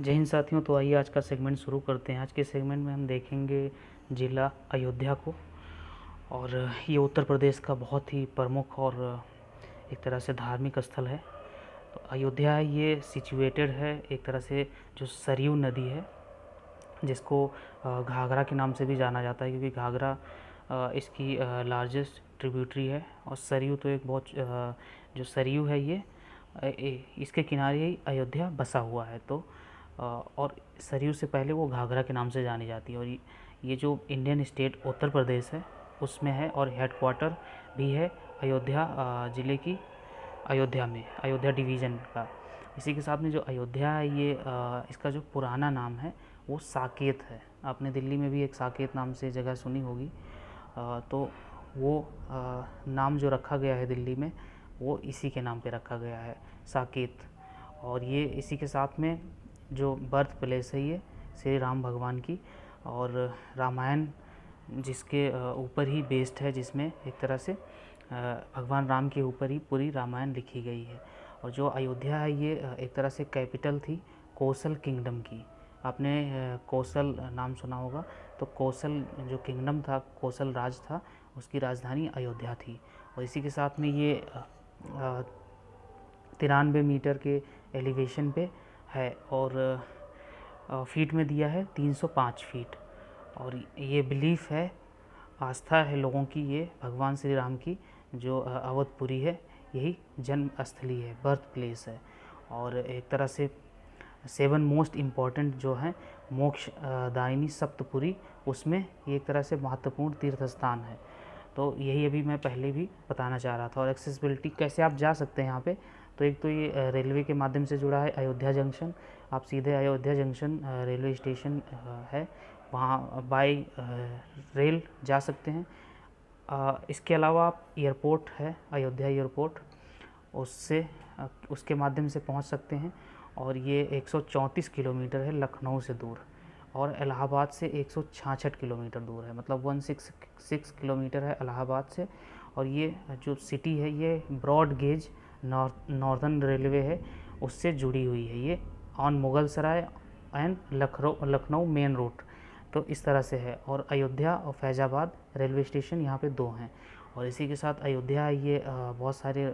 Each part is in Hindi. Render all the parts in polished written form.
जय हिंद साथियों। तो आइए आज का सेगमेंट शुरू करते हैं। आज के सेगमेंट में हम देखेंगे ज़िला अयोध्या को। और ये उत्तर प्रदेश का बहुत ही प्रमुख और एक तरह से धार्मिक स्थल है। तो अयोध्या ये सिचुएटेड है एक तरह से जो सरयू नदी है, जिसको घाघरा के नाम से भी जाना जाता है, क्योंकि घाघरा इसकी लार्जेस्ट ट्रिब्यूटरी है। और सरयू तो एक बहुत जो सरयू है ये इसके किनारे ही अयोध्या बसा हुआ है। तो और सरयू से पहले वो घाघरा के नाम से जानी जाती है। और ये जो इंडियन स्टेट उत्तर प्रदेश है उसमें है, और हेडक्वार्टर भी है अयोध्या ज़िले की अयोध्या में, अयोध्या डिवीज़न का। इसी के साथ में जो अयोध्या है ये इसका जो पुराना नाम है वो साकेत है। आपने दिल्ली में भी एक साकेत नाम से जगह सुनी होगी। तो वो नाम जो रखा गया है दिल्ली में वो इसी के नाम पे रखा गया है, साकेत। और ये इसी के साथ में जो बर्थ प्लेस है ये श्री राम भगवान की, और रामायण जिसके ऊपर ही बेस्ड है, जिसमें एक तरह से भगवान राम के ऊपर ही पूरी रामायण लिखी गई है। और जो अयोध्या है ये एक तरह से कैपिटल थी कोसल किंगडम की। आपने कोसल नाम सुना होगा। तो कोसल जो किंगडम था, कोसल राज था, उसकी राजधानी अयोध्या थी। और इसी के साथ में ये 93 मीटर के एलिवेशन पे है, और फीट में दिया है 305 फीट। और ये बिलीफ है, आस्था है लोगों की, ये भगवान श्री राम की जो अवधपुरी है यही जन्म स्थली है, बर्थ प्लेस है। और एक तरह से 7 मोस्ट इम्पॉर्टेंट जो हैं मोक्ष दायिनी सप्तपुरी, उसमें ये एक तरह से महत्वपूर्ण तीर्थ स्थान है। तो यही अभी मैं पहले भी बताना चाह रहा था। और एक्सेसिबिलिटी कैसे आप जा सकते हैं यहाँ पे, तो एक तो ये रेलवे के माध्यम से जुड़ा है अयोध्या जंक्शन। आप सीधे अयोध्या जंक्शन रेलवे स्टेशन है, वहाँ बाय रेल जा सकते हैं। इसके अलावा आप एयरपोर्ट है अयोध्या एयरपोर्ट, उसके माध्यम से पहुँच सकते हैं। और ये 134 किलोमीटर है लखनऊ से दूर, और इलाहाबाद से 166 किलोमीटर दूर है, मतलब 166 किलोमीटर है इलाहाबाद से। और ये जो सिटी है ये ब्रॉड गेज नॉर्दर्न रेलवे है उससे जुड़ी हुई है। ये on Mughal Sarai and Lucknow main route, तो इस तरह से है। और अयोध्या और फैज़ाबाद रेलवे स्टेशन यहाँ पे 2 हैं। और इसी के साथ अयोध्या ये बहुत सारे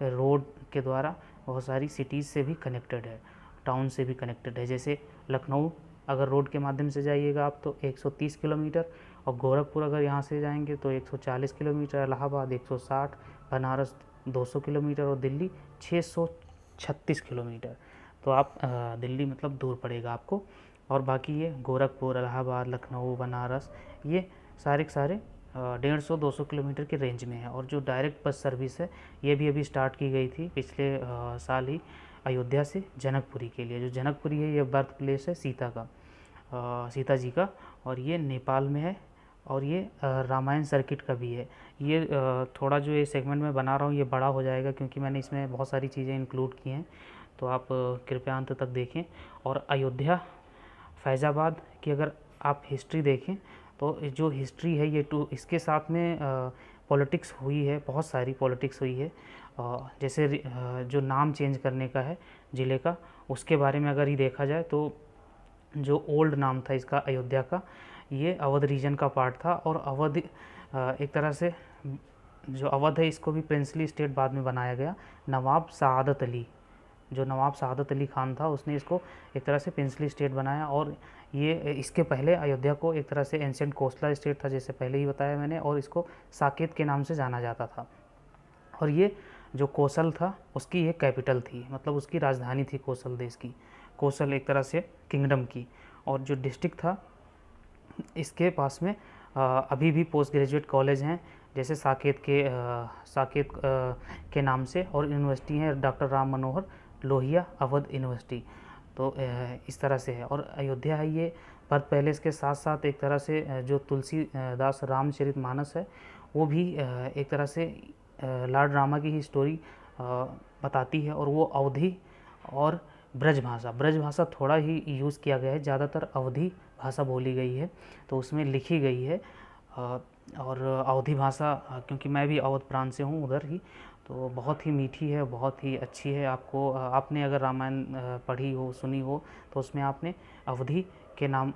रोड के द्वारा बहुत सारी सिटीज़ से भी कनेक्टेड है, टाउन से भी कनेक्टेड है। जैसे लखनऊ अगर रोड के माध्यम से जाइएगा आप तो 130 किलोमीटर, और गोरखपुर अगर यहाँ से जाएंगे तो 140 किलोमीटर, इलाहाबाद 160, बनारस 200 किलोमीटर, और दिल्ली 636 किलोमीटर। तो आप दिल्ली मतलब दूर पड़ेगा आपको। और बाकी ये गोरखपुर, इलाहाबाद, लखनऊ, बनारस ये सारे के सारे 150-200 किलोमीटर के रेंज में है। और जो डायरेक्ट बस सर्विस है ये भी अभी स्टार्ट की गई थी पिछले साल ही, अयोध्या से जनकपुरी के लिए। जो जनकपुरी है ये बर्थ प्लेस है सीता का, सीता जी का, और ये नेपाल में है। और ये रामायण सर्किट का भी है। ये थोड़ा जो ये सेगमेंट मैं बना रहा हूँ ये बड़ा हो जाएगा, क्योंकि मैंने इसमें बहुत सारी चीज़ें इंक्लूड की हैं, तो आप कृपया अंत तक देखें। और अयोध्या फैज़ाबाद की अगर आप हिस्ट्री देखें तो जो हिस्ट्री है ये इसके साथ में पॉलिटिक्स हुई है, बहुत सारी पॉलिटिक्स हुई है। जैसे जो नाम चेंज करने का है ज़िले का, उसके बारे में अगर ये देखा जाए तो जो ओल्ड नाम था इसका अयोध्या का, ये अवध रीजन का पार्ट था। और अवध एक तरह से जो अवध है इसको भी प्रिंसली स्टेट बाद में बनाया गया। नवाब सआदत अली, जो नवाब सआदत अली ख़ान था उसने इसको एक तरह से प्रिंसली स्टेट बनाया। और ये इसके पहले अयोध्या को एक तरह से एंशिएंट कोस्टल स्टेट था, जैसे पहले ही बताया मैंने, और इसको साकेत के नाम से जाना जाता था। और ये जो कोसल था उसकी ये कैपिटल थी, मतलब उसकी राजधानी थी कोसल देश की, कोसल एक तरह से किंगडम की। और जो डिस्ट्रिक्ट था इसके पास में अभी भी पोस्ट ग्रेजुएट कॉलेज हैं, जैसे साकेत के नाम से, और यूनिवर्सिटी है डॉक्टर राम मनोहर लोहिया अवध यूनिवर्सिटी। तो इस तरह से है। और अयोध्या है ये बर्थ पैलेस के साथ साथ एक तरह से जो तुलसीदास रामचरितमानस है वो भी एक तरह से लॉर्ड रामा की ही स्टोरी बताती है। और वो अवधी और ब्रज भाषा थोड़ा ही यूज़ किया गया है, ज़्यादातर अवधी भाषा बोली गई है, तो उसमें लिखी गई है। और अवधी भाषा, क्योंकि मैं भी अवध प्रांत से हूँ उधर ही, तो बहुत ही मीठी है, बहुत ही अच्छी है। आपको आपने अगर रामायण पढ़ी हो, सुनी हो, तो उसमें आपने अवधि के नाम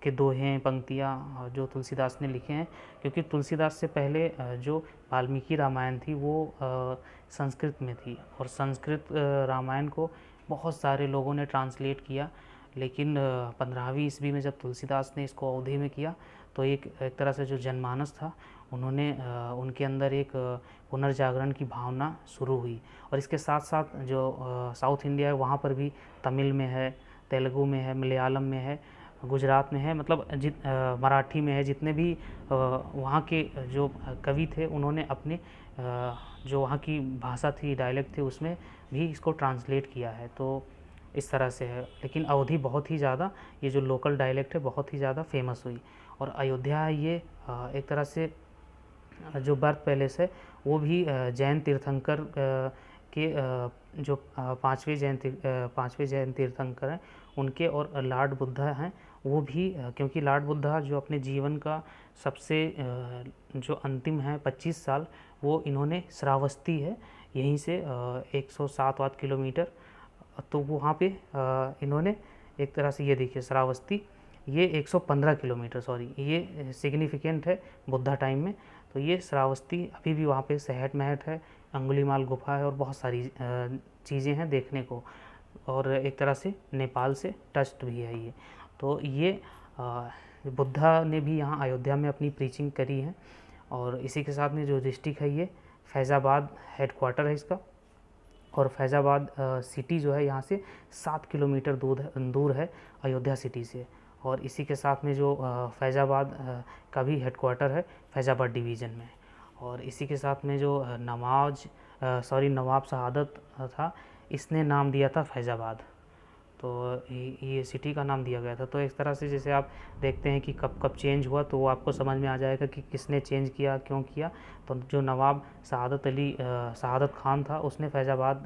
के दोहें, पंक्तियाँ जो तुलसीदास ने लिखे हैं, क्योंकि तुलसीदास से पहले जो वाल्मीकि रामायण थी वो संस्कृत में थी, और संस्कृत रामायण को बहुत सारे लोगों ने ट्रांसलेट किया, लेकिन 15वीं ईस्वी में जब तुलसीदास ने इसको अवधि में किया, तो एक तरह से जो जनमानस था, उन्होंने उनके अंदर एक पुनर्जागरण की भावना शुरू हुई। और इसके साथ साथ जो साउथ इंडिया है वहाँ पर भी तमिल में है, तेलुगु में है, मलयालम में है, गुजरात में है, मतलब मराठी में है, जितने भी वहाँ के जो कवि थे उन्होंने अपने जो वहाँ की भाषा थी, डायलेक्ट थी, उसमें भी इसको ट्रांसलेट किया है। तो इस तरह से है। लेकिन अवधि बहुत ही ज़्यादा, ये जो लोकल डायलेक्ट है बहुत ही ज़्यादा फेमस हुई। और अयोध्या ये एक तरह से जो बर्थ पैलेस है वो भी जैन तीर्थंकर के जो पांचवें जैन तीर्थंकर हैं उनके, और लॉर्ड बुद्धा हैं वो भी, क्योंकि लॉर्ड बुद्धा जो अपने जीवन का सबसे जो अंतिम है 25 साल, वो इन्होंने श्रावस्ती है यहीं से 107 किलोमीटर, तो वहाँ पे इन्होंने एक तरह से, ये देखिए श्रावस्ती, ये 115 किलोमीटर, सॉरी ये सिग्निफिकेंट है बुद्धा टाइम में। तो ये श्रावस्ती अभी भी वहाँ पे सहट महट है, अंगुलीमाल गुफा है, और बहुत सारी चीज़ें हैं देखने को, और एक तरह से नेपाल से टच्ड भी है ये। तो ये बुद्धा ने भी यहाँ अयोध्या में अपनी प्रीचिंग करी है। और इसी के साथ में जो डिस्ट्रिक्ट है ये फैज़ाबाद हेडक्वार्टर है इसका, और फैज़ाबाद सिटी जो है यहाँ से 7 किलोमीटर दूर है अयोध्या सिटी से। और इसी के साथ में जो फैज़ाबाद का भी हेडक्वार्टर है फैज़ाबाद डिवीज़न में। और इसी के साथ में जो नवाब शहादत था, इसने नाम दिया था फैज़ाबाद, तो ये सिटी का नाम दिया गया था। तो इस तरह से जैसे आप देखते हैं कि कब कब चेंज हुआ, तो वो आपको समझ में आ जाएगा कि किसने चेंज किया, क्यों किया। तो जो नवाब शहादत खान था, उसने फैज़ाबाद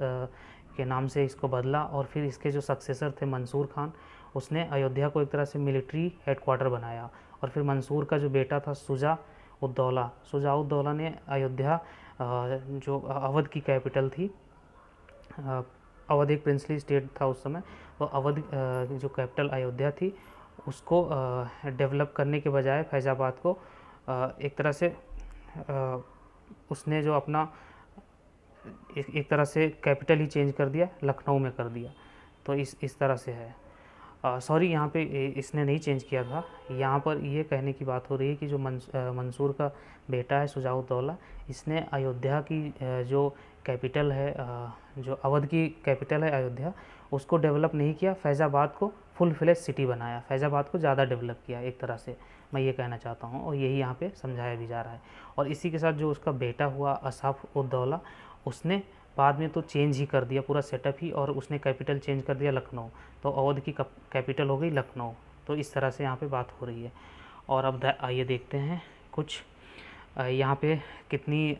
के नाम से इसको बदला, और फिर इसके जो सक्सेसर थे मंसूर खान, उसने अयोध्या को एक तरह से मिलिट्री हेडक्वार्टर बनाया। और फिर मंसूर का जो बेटा था शुजा-उद-दौला ने अयोध्या, जो अवध की कैपिटल थी, अवध एक प्रिंसली स्टेट था उस समय, तो अवध जो कैपिटल अयोध्या थी उसको डेवलप करने के बजाय फैज़ाबाद को एक तरह से उसने जो अपना एक तरह से कैपिटल ही चेंज कर दिया, लखनऊ में कर दिया। तो इस तरह से है। सॉरी, यहाँ पे इसने नहीं चेंज किया था, यहाँ पर ये कहने की बात हो रही है कि जो मंसूर का बेटा है शुजा-उद-दौला, इसने अयोध्या की जो कैपिटल है, जो अवध की कैपिटल है अयोध्या, उसको डेवलप नहीं किया, फैज़ाबाद को फुल फ्लेज सिटी बनाया, फैज़ाबाद को ज़्यादा डेवलप किया एक तरह से, मैं ये कहना चाहता हूँ, और यही यहाँ पे समझाया भी जा रहा है। और इसी के साथ जो उसका बेटा हुआ असफ-उद-दौला, उसने बाद में तो चेंज ही कर दिया पूरा सेटअप ही, और उसने कैपिटल चेंज कर दिया लखनऊ, तो अवध की कैपिटल हो गई लखनऊ। तो इस तरह से यहाँ पे बात हो रही है। और अब आइए देखते हैं कुछ यहाँ पे कितनी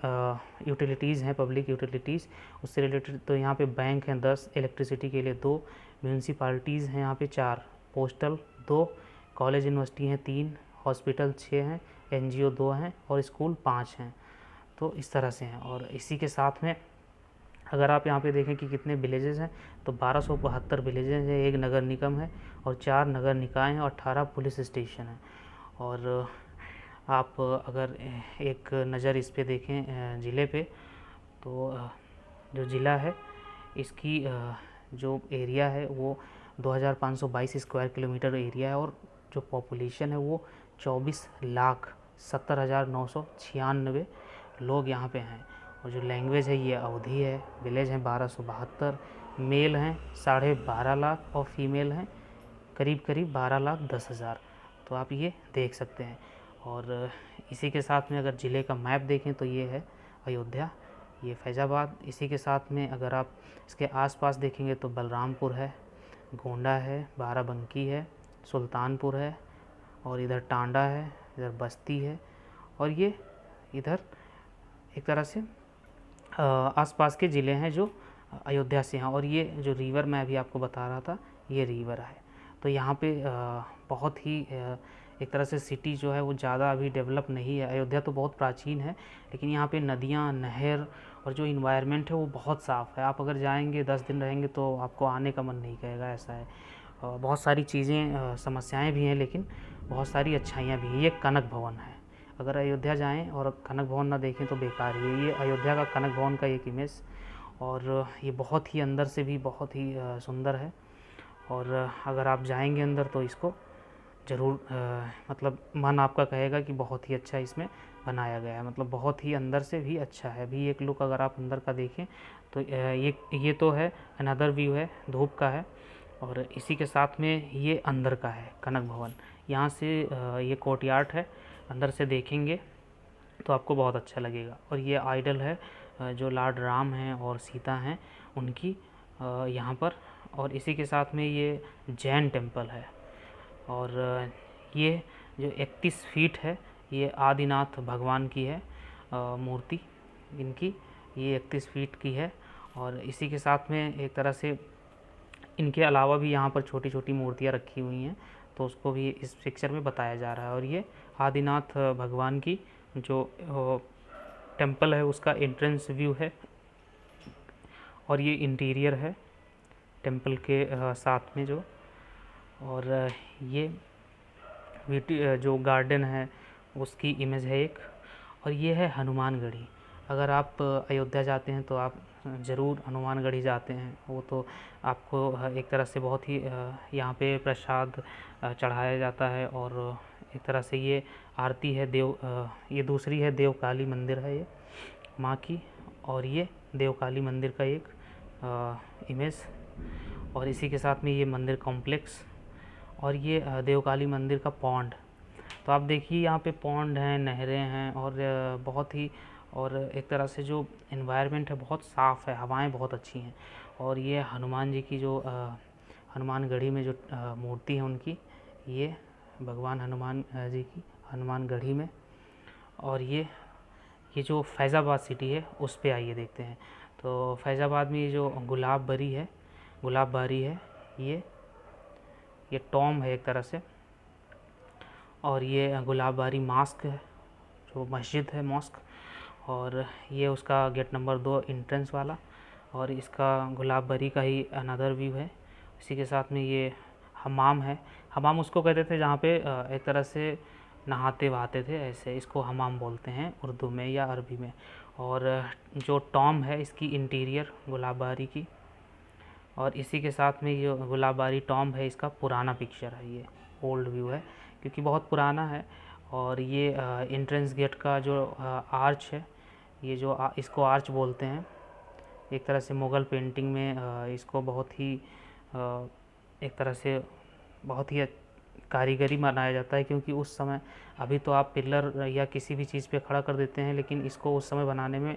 यूटिलिटीज़ हैं, पब्लिक यूटिलिटीज़ उससे रिलेटेड। तो यहाँ पे बैंक हैं 10, इलेक्ट्रिसिटी के लिए 2, म्यूनसिपालिटीज़ हैं यहाँ पे 4, पोस्टल 2, कॉलेज यूनिवर्सिटी हैं 3, हॉस्पिटल 6 हैं, NGO 2 हैं, और स्कूल 5 हैं। तो इस तरह से हैं। और इसी के साथ में अगर आप यहाँ पे देखें कि कितने विलेजेस हैं, तो 1272 विलेजेस हैं, 1 नगर निगम है, और 4 नगर निकाय हैं, और 18 पुलिस स्टेशन हैं। और आप अगर एक नज़र इस पे देखें ज़िले पे, तो जो ज़िला है इसकी जो एरिया है वो 2522 स्क्वायर किलोमीटर एरिया है, और जो पॉपुलेशन है वो 24,70,996 लोग यहाँ पे हैं। और जो लैंग्वेज है ये अवधी है, विलेज हैं 1272, मेल हैं 12.5 लाख, और फीमेल हैं करीब 12,10,000। तो आप ये देख सकते हैं। और इसी के साथ में अगर ज़िले का मैप देखें तो ये है अयोध्या, ये फैज़ाबाद। इसी के साथ में अगर आप इसके आसपास देखेंगे तो बलरामपुर है, गोंडा है, बाराबंकी है, सुल्तानपुर है, और इधर टांडा है, इधर बस्ती है, और ये इधर एक तरह से आसपास के ज़िले हैं जो अयोध्या से हैं। और ये जो रिवर मैं अभी आपको बता रहा था, ये रिवर है। तो यहाँ पे बहुत ही एक तरह से सिटी जो है वो ज़्यादा अभी डेवलप नहीं है। अयोध्या तो बहुत प्राचीन है, लेकिन यहाँ पे नदियाँ, नहर और जो इन्वायरमेंट है वो बहुत साफ़ है। आप अगर जाएंगे 10 दिन रहेंगे तो आपको आने का मन नहीं करेगा, ऐसा है। बहुत सारी चीज़ें, समस्याएं भी हैं, लेकिन बहुत सारी अच्छाइयाँ भी हैं। ये कनक भवन है। अगर अयोध्या जाएं और कनक भवन ना देखें तो बेकार ही है। ये अयोध्या का कनक भवन का एक इमेज, और ये बहुत ही अंदर से भी बहुत ही सुंदर है। और अगर आप जाएंगे अंदर तो इसको ज़रूर, मतलब मन आपका कहेगा कि बहुत ही अच्छा इसमें बनाया गया है, मतलब बहुत ही अंदर से भी अच्छा है। भी एक लुक अगर आप अंदर का देखें तो ये तो है, अनदर व्यू है, धूप का है। और इसी के साथ में ये अंदर का है कनक भवन। यहाँ से ये कोर्टयार्ड है, अंदर से देखेंगे तो आपको बहुत अच्छा लगेगा। और ये आइडल है जो लॉर्ड राम हैं और सीता हैं उनकी, यहाँ पर। और इसी के साथ में ये जैन टेम्पल है। और ये जो 31 फीट है, ये आदिनाथ भगवान की है मूर्ति इनकी, ये 31 फीट की है। और इसी के साथ में एक तरह से इनके अलावा भी यहाँ पर छोटी छोटी मूर्तियाँ रखी हुई हैं, तो उसको भी इस पिक्चर में बताया जा रहा है। और ये आदिनाथ भगवान की जो टेम्पल है उसका एंट्रेंस व्यू है, और ये इंटीरियर है टेम्पल के साथ में जो। और ये जो गार्डन है उसकी इमेज है एक। और ये है हनुमानगढ़ी। अगर आप अयोध्या जाते हैं तो आप ज़रूर हनुमानगढ़ी जाते हैं। वो तो आपको एक तरह से बहुत ही यहाँ पे प्रसाद चढ़ाया जाता है। और एक तरह से ये आरती है ये दूसरी है देवकाली मंदिर है ये माँ की। और ये देवकाली मंदिर का एक इमेज। और इसी के साथ में ये मंदिर कॉम्प्लेक्स, और ये देवकाली मंदिर का पॉन्ड। तो आप देखिए यहाँ पे पॉन्ड हैं, नहरें हैं, और बहुत ही, और एक तरह से जो एनवायरनमेंट है बहुत साफ़ है, हवाएं बहुत अच्छी हैं। और ये हनुमान जी की जो हनुमानगढ़ी में जो मूर्ति है उनकी, ये भगवान हनुमान जी की हनुमानगढ़ी में। और ये जो फैज़ाबाद सिटी है उस पे आइए देखते हैं। तो फैज़ाबाद में ये जो गुलाब बारी है, ये टॉम है एक तरह से। और ये गुलाब बारी मास्क है जो मस्जिद है, मॉस्क। और ये उसका गेट नंबर 2 एंट्रेंस वाला। और इसका गुलाब बारी का ही अनदर व्यू है। इसी के साथ में ये हमाम है। हमाम उसको कहते थे जहाँ पे एक तरह से नहाते वहाते थे, ऐसे इसको हमाम बोलते हैं उर्दू में या अरबी में। और जो टॉम है इसकी इंटीरियर गुलाब बारी की। और इसी के साथ में ये गुलाब बारी टॉम है, इसका पुराना पिक्चर है, ये ओल्ड व्यू है क्योंकि बहुत पुराना है। और ये एंट्रेंस गेट का जो आर्च है, ये जो इसको आर्च बोलते हैं। एक तरह से मुग़ल पेंटिंग में इसको बहुत ही एक तरह से बहुत ही कारीगरी माना जाता है, क्योंकि उस समय, अभी तो आप पिलर या किसी भी चीज़ पे खड़ा कर देते हैं, लेकिन इसको उस समय बनाने में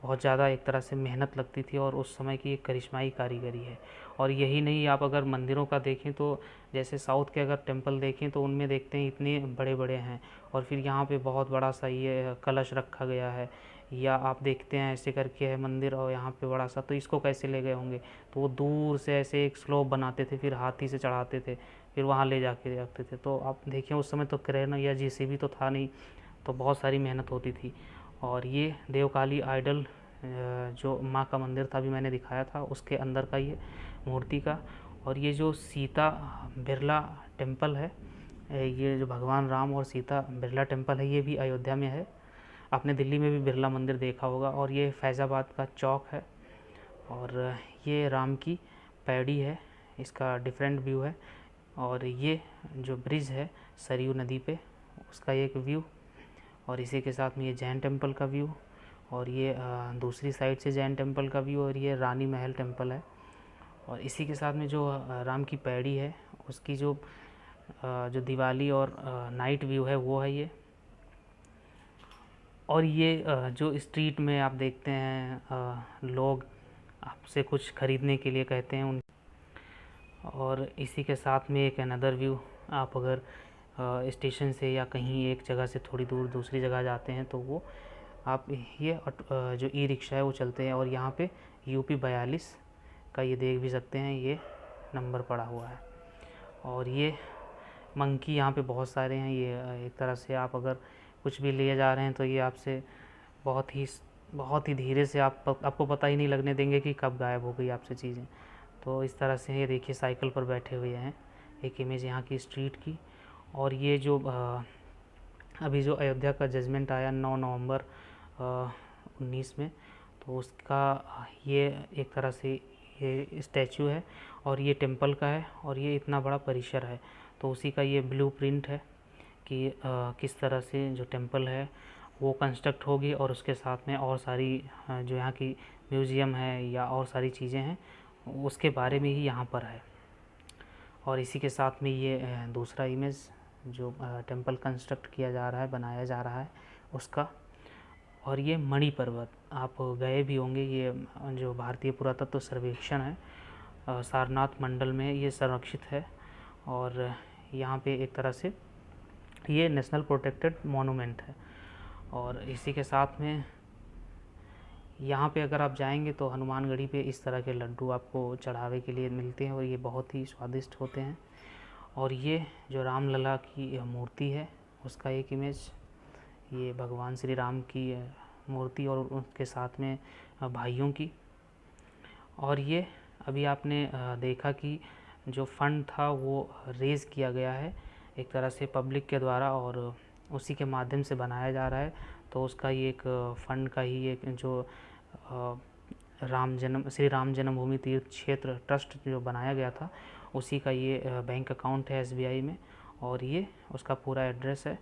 बहुत ज़्यादा एक तरह से मेहनत लगती थी, और उस समय की एक करिश्माई कारीगरी है। और यही नहीं, आप अगर मंदिरों का देखें तो जैसे साउथ के अगर टेम्पल देखें तो उनमें देखते हैं इतने बड़े बड़े हैं, और फिर यहाँ पे बहुत बड़ा सा ये कलश रखा गया है। या आप देखते हैं ऐसे करके है मंदिर, और यहाँ पे बड़ा सा, तो इसको कैसे ले गए होंगे। तो वो दूर से ऐसे एक स्लोप बनाते थे, फिर हाथी से चढ़ाते थे, फिर वहाँ ले जाके रखते थे। तो आप देखिए उस समय तो क्रेन या जेसीबी तो था नहीं, तो बहुत सारी मेहनत होती थी। और ये देवकाली आइडल जो माँ का मंदिर था, अभी मैंने दिखाया था, उसके अंदर का ये मूर्ति का। और ये जो सीता बिरला टेम्पल है, ये जो भगवान राम और सीता बिरला टेम्पल है, ये भी अयोध्या में है। आपने दिल्ली में भी बिरला मंदिर देखा होगा। और ये फैज़ाबाद का चौक है। और ये राम की पैड़ी है, इसका डिफरेंट व्यू है। और ये जो ब्रिज है सरयू नदी पे, उसका एक व्यू। और इसी के साथ में ये जैन टेम्पल का व्यू। और ये दूसरी साइड से जैन टेम्पल का व्यू। और ये रानी महल टेम्पल है। और इसी के साथ में जो राम की पैड़ी है उसकी जो दिवाली और नाइट व्यू है वो है ये। और ये जो स्ट्रीट में आप देखते हैं लोग आपसे कुछ ख़रीदने के लिए कहते हैं उन। और इसी के साथ में एक अनदर व्यू, आप अगर स्टेशन से या कहीं एक जगह से थोड़ी दूर दूसरी जगह जाते हैं तो वो आप ये जो ई रिक्शा है वो चलते हैं। और यहाँ पे यूपी 42 का ये देख भी सकते हैं, ये नंबर पड़ा हुआ है। और ये मंकी यहाँ पे बहुत सारे हैं। ये एक तरह से आप अगर कुछ भी लिए जा रहे हैं तो ये आपसे बहुत ही धीरे से आपको पता ही नहीं लगने देंगे कि कब गायब हो गई आपसे चीज़ें। तो इस तरह से ये देखिए साइकिल पर बैठे हुए हैं। एक इमेज यहाँ की स्ट्रीट की। और ये जो अभी जो अयोध्या का जजमेंट आया 9 नवंबर 19 में, तो उसका ये एक तरह से ये स्टैचू है और ये टेम्पल का है और ये इतना बड़ा परिसर है। तो उसी का ये ब्लूप्रिंट है कि किस तरह से जो टेम्पल है वो कंस्ट्रक्ट होगी और उसके साथ में और सारी जो यहाँ की म्यूज़ियम है या और सारी चीज़ें हैं उसके बारे में ही यहाँ पर है। और इसी के साथ में ये दूसरा इमेज जो टेम्पल कंस्ट्रक्ट किया जा रहा है, बनाया जा रहा है उसका। और ये मणि पर्वत आप गए भी होंगे, ये जो भारतीय पुरातत्व सर्वेक्षण है सारनाथ मंडल में ये संरक्षित है। और यहाँ पे एक तरह से ये नेशनल प्रोटेक्टेड मॉन्यूमेंट है। और इसी के साथ में यहाँ पे अगर आप जाएंगे तो हनुमानगढ़ी पे इस तरह के लड्डू आपको चढ़ावे के लिए मिलते हैं और ये बहुत ही स्वादिष्ट होते हैं। और ये जो रामलला की मूर्ति है उसका एक इमेज, ये भगवान श्री राम की मूर्ति और उनके साथ में भाइयों की। और ये अभी आपने देखा कि जो फंड था वो रेज़ किया गया है एक तरह से पब्लिक के द्वारा और उसी के माध्यम से बनाया जा रहा है। तो उसका ये एक फंड का ही एक जो श्री राम जन्मभूमि तीर्थ क्षेत्र ट्रस्ट जो बनाया गया था उसी का ये बैंक अकाउंट है SBI में और ये उसका पूरा एड्रेस है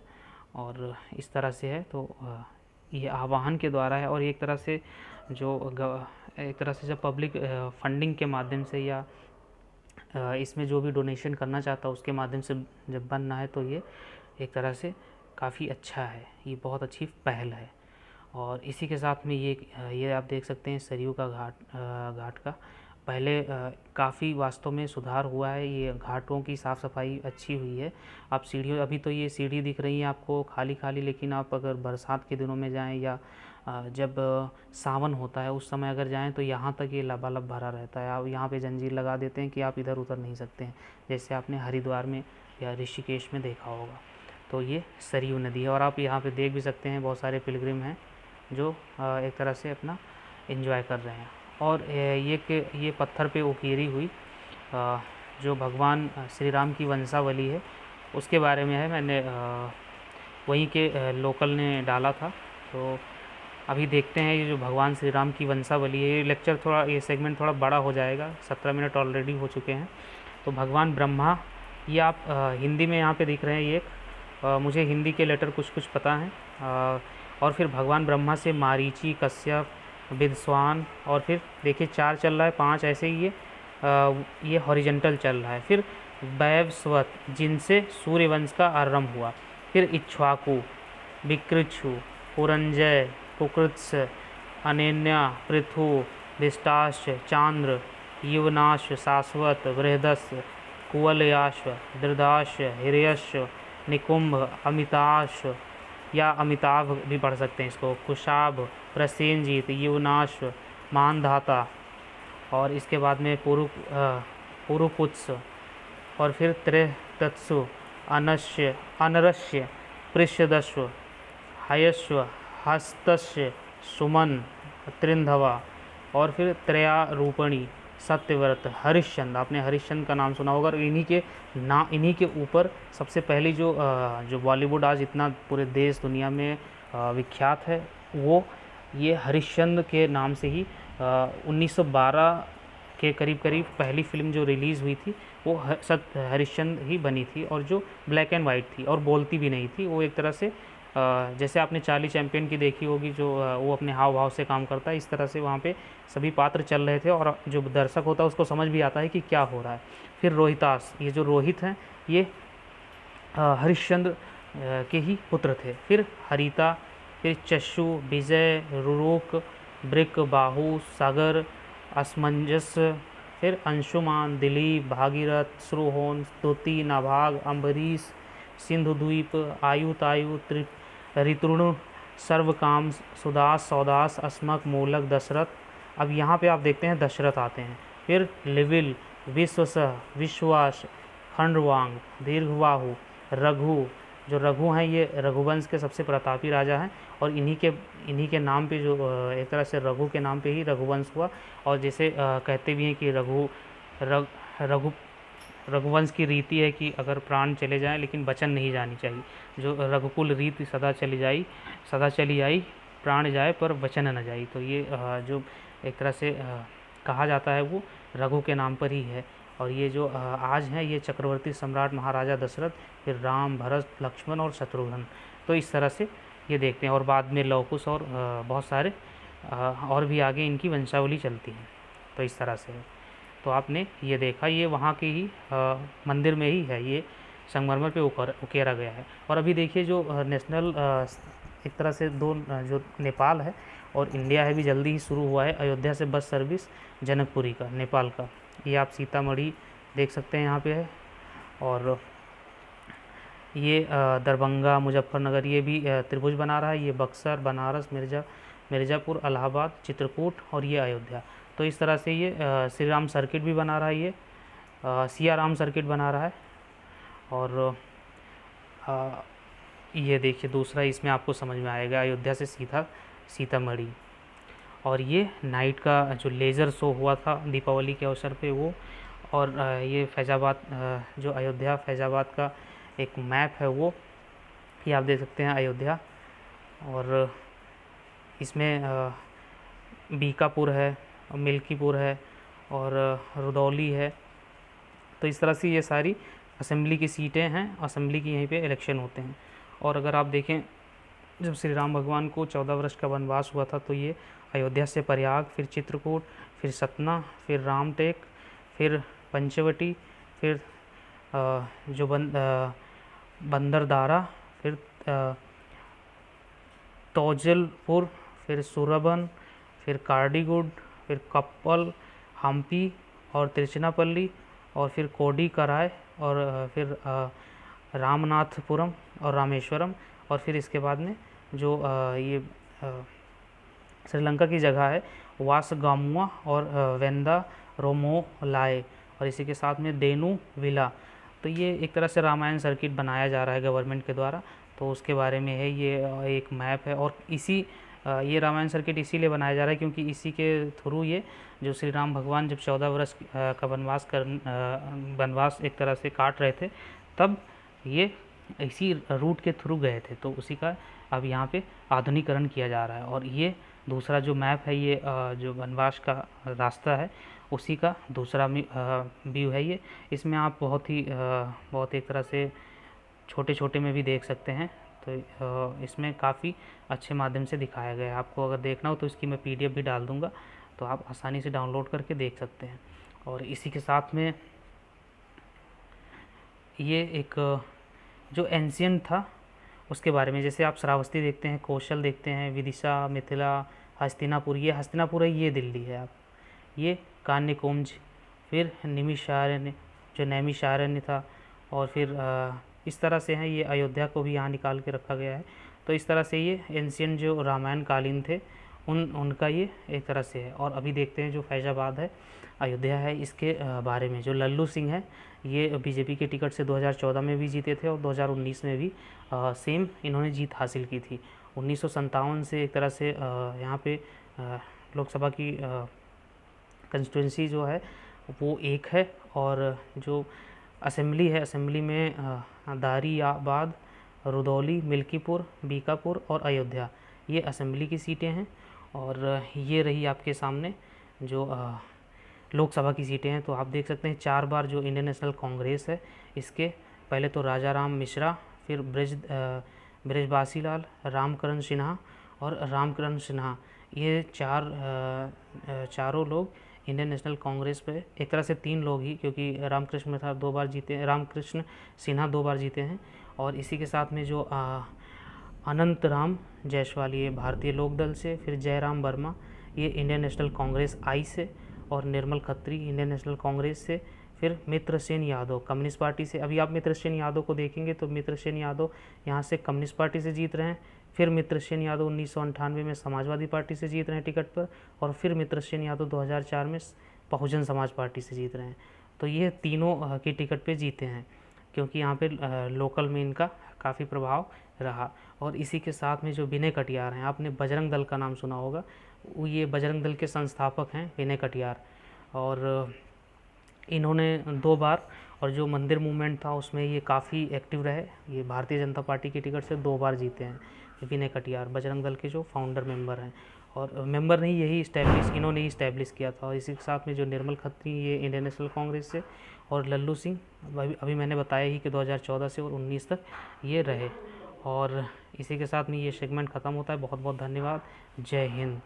और इस तरह से है। तो ये आह्वान के द्वारा है और एक तरह से जब पब्लिक फंडिंग के माध्यम से या इसमें जो भी डोनेशन करना चाहता है उसके माध्यम से जब बनना है तो ये एक तरह से काफ़ी अच्छा है, ये बहुत अच्छी पहल है। और इसी के साथ में ये आप देख सकते हैं सरयू का घाट का पहले काफ़ी वास्तव में सुधार हुआ है। ये घाटों की साफ़ सफाई अच्छी हुई है। आप सीढ़ियों अभी तो ये सीढ़ी दिख रही है आपको खाली खाली, लेकिन आप अगर बरसात के दिनों में जाएं या जब सावन होता है उस समय अगर जाएं तो यहाँ तक ये लबालब भरा रहता है। आप यहाँ पे जंजीर लगा देते हैं कि आप इधर उतर नहीं सकते हैं, जैसे आपने हरिद्वार में या ऋषिकेश में देखा होगा। तो ये सरयू नदी है और आप यहाँ पे देख भी सकते हैं बहुत सारे पिलग्रिम हैं जो एक तरह से अपना एंजॉय कर रहे हैं। और ये पत्थर पे उकेरी हुई जो भगवान श्री राम की वंशावली है उसके बारे में है। मैंने वहीं के लोकल ने डाला था। तो अभी देखते हैं ये जो भगवान श्री राम की वंशावली है, ये सेगमेंट थोड़ा बड़ा हो जाएगा, 17 मिनट ऑलरेडी हो चुके हैं। तो भगवान ब्रह्मा, ये आप हिंदी में यहाँ पे दिख रहे हैं, ये मुझे हिंदी के लेटर कुछ पता हैं। और फिर भगवान ब्रह्मा से मारीची, कश्यप, विद्वान और फिर देखिए 4 चल रहा है, 5 ऐसे ही ये हॉरिजेंटल चल रहा है। फिर वैवस्वत जिनसे सूर्यवंश का आरंभ हुआ, फिर इक्ष्वाकु, विकृक्षु, पुरंजय, कुकृत्स, अनेन्या, पृथु, धिष्टाश्व, चांद्र, युवनाश्व, शाश्वत, बृहदस्य, कुवलयाश्व, दृढ़ाश्व, हिरयश्व, निकुंभ, अमिताश्व या अमिताभ भी पढ़ सकते हैं इसको, कुशाभ, प्रसेनजीत, युवनाश्व, मानधाता और इसके बाद में पुरुपुत्स और फिर त्रेतत्सु, अनरस्य, पृष्यदस्व, हयस्व, हस्तस्य, सुमन, त्रिंधवा और फिर त्रयारूपणी, सत्यव्रत, हरिश्चंद्र। आपने हरिश्चंद्र का नाम सुना होगा। इन्हीं के ऊपर सबसे पहली जो बॉलीवुड आज इतना पूरे देश दुनिया में विख्यात है, वो ये हरिश्चंद्र के नाम से ही 1912 के करीब पहली फिल्म जो रिलीज़ हुई थी वो हरिश्चंद्र ही बनी थी और जो ब्लैक एंड वाइट थी और बोलती भी नहीं थी। वो एक तरह से जैसे आपने चार्ली चैंपियन की देखी होगी जो वो अपने हाव भाव से काम करता है, इस तरह से वहाँ पे सभी पात्र चल रहे थे और जो दर्शक होता है उसको समझ भी आता है कि क्या हो रहा है। फिर रोहितास, ये जो रोहित हैं ये हरिश्चंद्र के ही पुत्र थे। फिर हरिता, फिर चक्षु, विजय, रुरुक, वृक, बाहु, सागर, असमंजस, फिर अंशुमान, दिलीप, भागीरथ, श्रोहोन, स्तुति, नाभाग, अम्बरीश, सिंधुद्वीप, आयुतायु, ऋतुणु, सर्वकाम, सुदास, सौदास, अस्मक, मूलक, दशरथ। अब यहाँ पे आप देखते हैं दशरथ आते हैं। फिर लिविल, विश्वसह, विश्वास, खंडवांग, दीर्घबाहु, रघु। जो रघु हैं ये रघुवंश के सबसे प्रतापी राजा हैं, और इन्हीं के नाम पे जो एक तरह से रघु के नाम पे ही रघुवंश हुआ। और जैसे कहते भी हैं कि रघु रघुवंश की रीति है कि अगर प्राण चले जाएं लेकिन वचन नहीं जानी चाहिए। जो रघुकुल रीति सदा चली आई, प्राण जाए पर वचन न जाई। तो ये जो एक तरह से कहा जाता है वो रघु के नाम पर ही है। और ये जो आज हैं ये चक्रवर्ती सम्राट महाराजा दशरथ, फिर राम, भरत, लक्ष्मण और शत्रुघ्न। तो इस तरह से ये देखते हैं, और बाद में लव कुश और बहुत सारे और भी आगे इनकी वंशावली चलती है। तो इस तरह से है। तो आपने ये देखा, ये वहाँ के ही मंदिर में ही है, ये संगमरमर पे उकेरा गया है। और अभी देखिए जो नेशनल एक तरह से दो जो नेपाल है और इंडिया है भी जल्दी ही शुरू हुआ है अयोध्या से बस सर्विस जनकपुरी का, नेपाल का। ये आप सीतामढ़ी देख सकते हैं यहाँ पे है। और ये दरभंगा, मुजफ्फरनगर ये भी त्रिभुज बना रहा है। ये बक्सर, बनारस, मिर्ज़ापुर, इलाहाबाद, चित्रकूट और ये अयोध्या। तो इस तरह से ये श्री राम सर्किट भी बना रहा है, ये सिया राम सर्किट बना रहा है। और ये देखिए दूसरा, इसमें आपको समझ में आएगा अयोध्या से सीधा सीतामढ़ी। और ये नाइट का जो लेज़र शो हुआ था दीपावली के अवसर पे वो। और ये फैज़ाबाद जो अयोध्या फैज़ाबाद का एक मैप है वो, ये आप देख सकते हैं अयोध्या। और इसमें बीकापुर है, मिल्कीपुर है और रुदौली है। तो इस तरह से ये सारी असेंबली की सीटें हैं, असेंबली की यहीं पे इलेक्शन होते हैं। और अगर आप देखें जब श्री राम भगवान को 14 वर्ष का वनवास हुआ था तो ये अयोध्या से प्रयाग, फिर चित्रकूट, फिर सतना, फिर रामटेक, फिर पंचवटी, फिर जो बंदरदारा, फिर तौजलपुर, फिर सुरबन, फिर कार्डीगुड, फिर कप्पल, हम्पी और तिरुचिनापल्ली, और फिर कोडीकराय, और फिर रामनाथपुरम और रामेश्वरम। और फिर इसके बाद में जो ये श्रीलंका की जगह है वासगामुआ और वेंदा रोमोलाए, और इसी के साथ में देनु विला। तो ये एक तरह से रामायण सर्किट बनाया जा रहा है गवर्नमेंट के द्वारा। तो उसके बारे में है, ये एक मैप है। और ये रामायण सर्किट इसीलिए बनाया जा रहा है क्योंकि इसी के थ्रू ये जो श्री राम भगवान जब 14 वर्ष का वनवास एक तरह से काट रहे थे, तब ये इसी रूट के थ्रू गए थे। तो उसी का अब यहाँ पे आधुनिकीकरण किया जा रहा है। और ये दूसरा जो मैप है, ये जो वनवास का रास्ता है उसी का दूसरा व्यू है ये। इसमें आप बहुत एक तरह से छोटे छोटे में भी देख सकते हैं। तो इसमें काफ़ी अच्छे माध्यम से दिखाया गया है। आपको अगर देखना हो तो इसकी मैं PDF भी डाल दूँगा, तो आप आसानी से डाउनलोड करके देख सकते हैं। और इसी के साथ में ये एक जो एंशियंट था उसके बारे में, जैसे आप श्रावस्ती देखते हैं, कौशल देखते हैं, विदिशा, मिथिला, हस्तिनापुर। ये हस्तिनापुर है, ये दिल्ली है। आप ये कान्यकुंज, फिर निमिषारण्य जो नैमिषारण्य था, और फिर इस तरह से हैं। ये अयोध्या को भी यहाँ निकाल के रखा गया है। तो इस तरह से ये एंशियंट जो रामायण कालीन थे उनका ये एक तरह से है। और अभी देखते हैं जो फैज़ाबाद है अयोध्या है, इसके बारे में। जो लल्लू सिंह है ये बीजेपी के टिकट से 2014 में भी जीते थे और 2019 में भी सेम इन्होंने जीत हासिल की थी। 1957 से एक तरह से यहाँ पे लोकसभा की कंस्टिट्यूंसी जो है वो एक है। और जो असेंबली है, असेंबली में दारियाबाद, रुदौली, मिल्कीपुर, बीकापुर और अयोध्या, ये असेंबली की सीटें हैं। और ये रही आपके सामने जो लोकसभा की सीटें हैं। तो आप देख सकते हैं 4 बार जो इंडियन नेशनल कांग्रेस है, इसके पहले तो राजा राम मिश्रा, फिर ब्रजबासी लाल, रामकरण सिन्हा और रामकरण सिन्हा, ये चारों लोग इंडियन नेशनल कांग्रेस पे एक तरह से 3 लोग ही, क्योंकि रामकृष्ण मिश्रा 2 बार जीते, रामकृष्ण सिन्हा 2 बार जीते हैं। और इसी के साथ में जो अनंत राम जायसवाल ये भारतीय लोकदल से, फिर जयराम वर्मा ये इंडियन नेशनल कांग्रेस आई से, और निर्मल खत्री इंडियन नेशनल कांग्रेस से, फिर मित्रसेन यादव कम्युनिस्ट पार्टी से। अभी आप मित्रसेन यादव को देखेंगे तो मित्रसेन यादव यहाँ से कम्युनिस्ट पार्टी से जीत रहे हैं, फिर मित्रसेन यादव 1998 में समाजवादी पार्टी से जीत रहे हैं टिकट पर, और फिर मित्रसेन यादव 2004 में बहुजन समाज पार्टी से जीत रहे हैं। तो ये तीनों की टिकट पे जीते हैं, क्योंकि यहाँ पे लोकल में इनका काफ़ी प्रभाव रहा। और इसी के साथ में जो विनय कटियार हैं, आपने बजरंग दल का नाम सुना होगा, वो ये बजरंग दल के संस्थापक हैं विनय कटियार। और इन्होंने 2 बार, और जो मंदिर मूवमेंट था उसमें ये काफ़ी एक्टिव रहे। ये भारतीय जनता पार्टी की टिकट से 2 बार जीते हैं विनय कटियार, बजरंग दल के जो फाउंडर मेंबर हैं। और मेंबर नहीं, यही इस्टेब्लिश, इन्होंने ही इस्टेब्लिश किया था। और इसी के साथ में जो निर्मल खत्री, ये इंडियन नेशनल कांग्रेस से, और लल्लू सिंह अभी मैंने बताया ही कि 2014 से और 19 तक ये रहे। और इसी के साथ में ये सेगमेंट ख़त्म होता है। बहुत बहुत धन्यवाद। जय हिंद।